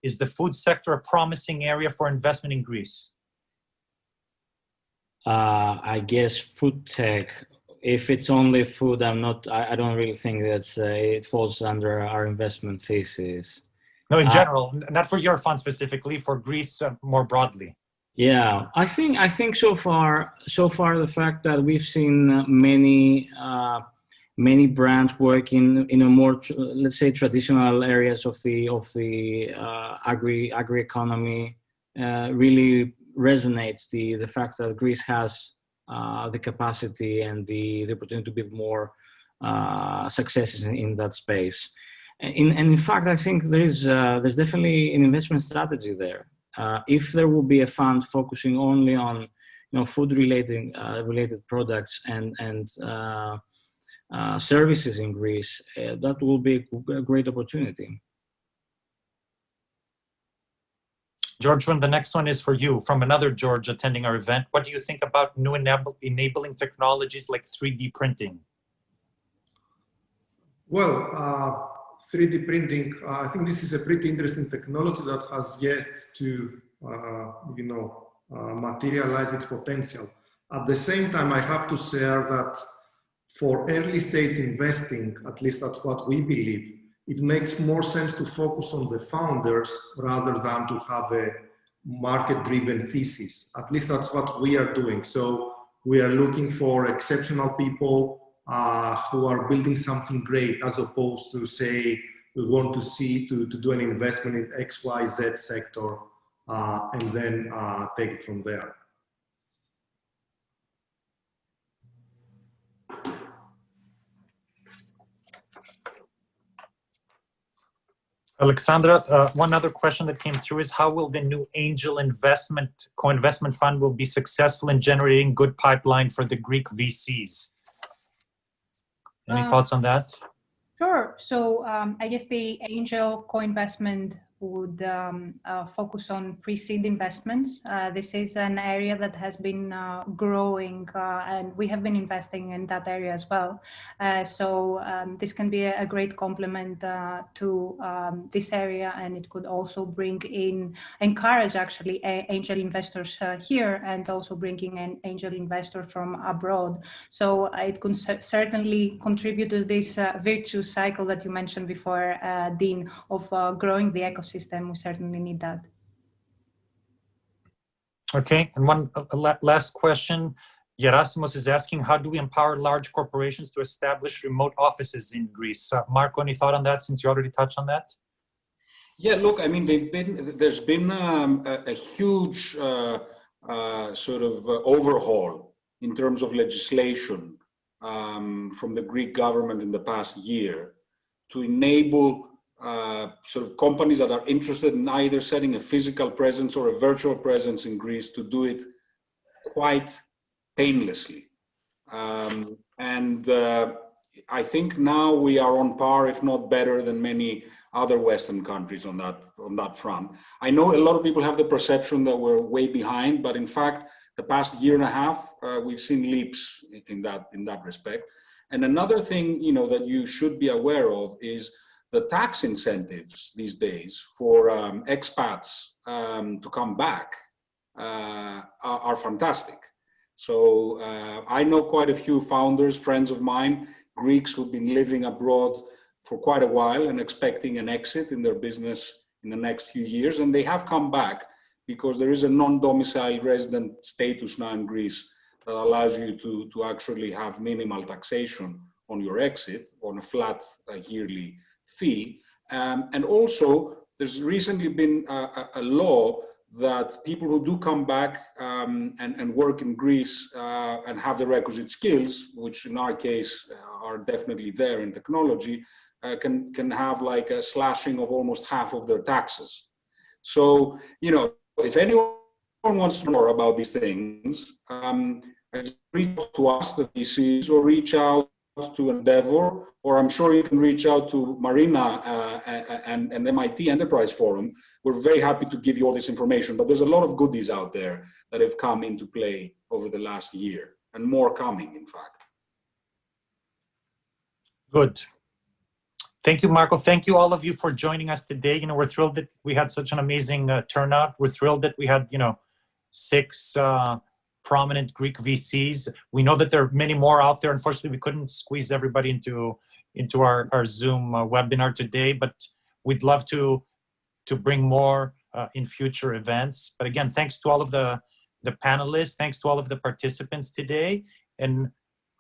Is the food sector a promising area for investment in Greece? I guess food tech, if it's only food, I don't really think that's it falls under our investment thesis. No, in general, not for your fund specifically, for Greece more broadly. Yeah, I think so far the fact that we've seen many brands working in a more, let's say, traditional areas of the agri economy really resonates the fact that Greece has the capacity and the opportunity to build more successes in that space. And in fact, I think there's definitely an investment strategy there. If there will be a fund focusing only on food related products and services in Greece, that will be a great opportunity. George, the next one is for you, from another George attending our event. What do you think about new enabling technologies like 3D printing? Well, 3D printing, I think this is a pretty interesting technology that has yet to, materialize its potential. At the same time, I have to share that for early stage investing, at least that's what we believe, it makes more sense to focus on the founders rather than to have a market-driven thesis. At least that's what we are doing. So we are looking for exceptional people who are building something great, as opposed to say, we want to do an investment in XYZ sector and then take it from there. Alexandra, one other question that came through is how will the new angel co-investment fund will be successful in generating good pipeline for the Greek VCs? Any thoughts on that? Sure. So I guess the angel co-investment would focus on pre-seed investments. This is an area that has been growing and we have been investing in that area as well. So this can be a great complement to this area, and it could also encourage actually angel investors here, and also bringing an angel investor from abroad. So it could certainly contribute to this virtuous cycle that you mentioned before, Dean, of growing the ecosystem. We certainly need that. Okay, and one last question. Gerasimos is asking, how do we empower large corporations to establish remote offices in Greece? Marco, any thought on that, since you already touched on that? Yeah, look, I mean, there's been a huge sort of overhaul in terms of legislation from the Greek government in the past year to enable sort of companies that are interested in either setting a physical presence or a virtual presence in Greece to do it quite painlessly. And I think now we are on par, if not better, than many other Western countries on that front. I know a lot of people have the perception that we're way behind, but in fact, the past year and a half, we've seen leaps in that respect. And another thing, that you should be aware of is the tax incentives these days for expats to come back are fantastic. So I know quite a few founders, friends of mine, Greeks who've been living abroad for quite a while and expecting an exit in their business in the next few years. And they have come back because there is a non-domiciled resident status now in Greece that allows you to actually have minimal taxation on your exit on a flat yearly fee. And also, there's recently been a law that people who do come back and work in Greece and have the requisite skills, which in our case are definitely there in technology, can have like a slashing of almost half of their taxes. So, you know, if anyone wants to know more about these things, reach out to us, the VCs, or reach out to Endeavor, or I'm sure you can reach out to Marina and MIT Enterprise Forum. We're very happy to give you all this information, but there's a lot of goodies out there that have come into play over the last year, and more coming, in fact. Good. Thank you, Marco. Thank you all of you for joining us today. You know, we're thrilled that we had such an amazing turnout. We're thrilled that we had, you know, 6 prominent Greek VCs. We know that there are many more out there. Unfortunately, we couldn't squeeze everybody into our Zoom webinar today, but we'd love to bring more in future events. But again, thanks to all of the panelists, thanks to all of the participants today. And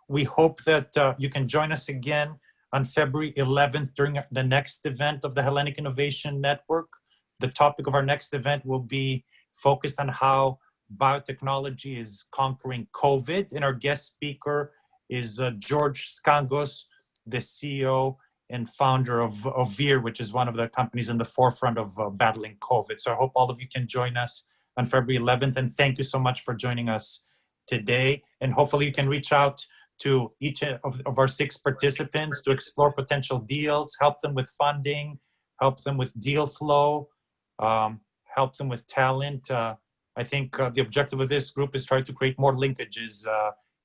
we hope that you can join us again on February 11th during the next event of the Hellenic Innovation Network. The topic of our next event will be focused on how biotechnology is conquering COVID. And our guest speaker is George Skangos, the CEO and founder of Vir, which is one of the companies in the forefront of battling COVID. So I hope all of you can join us on February 11th. And thank you so much for joining us today. And hopefully you can reach out to each of our 6 participants to explore potential deals, help them with funding, help them with deal flow, help them with talent. I think the objective of this group is try to create more linkages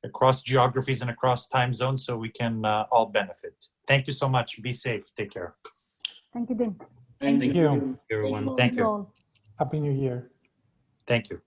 across geographies and across time zones so we can all benefit. Thank you so much. Be safe. Take care. Thank you, Dean. Thank you, everyone. Thank you. Happy New Year. Thank you.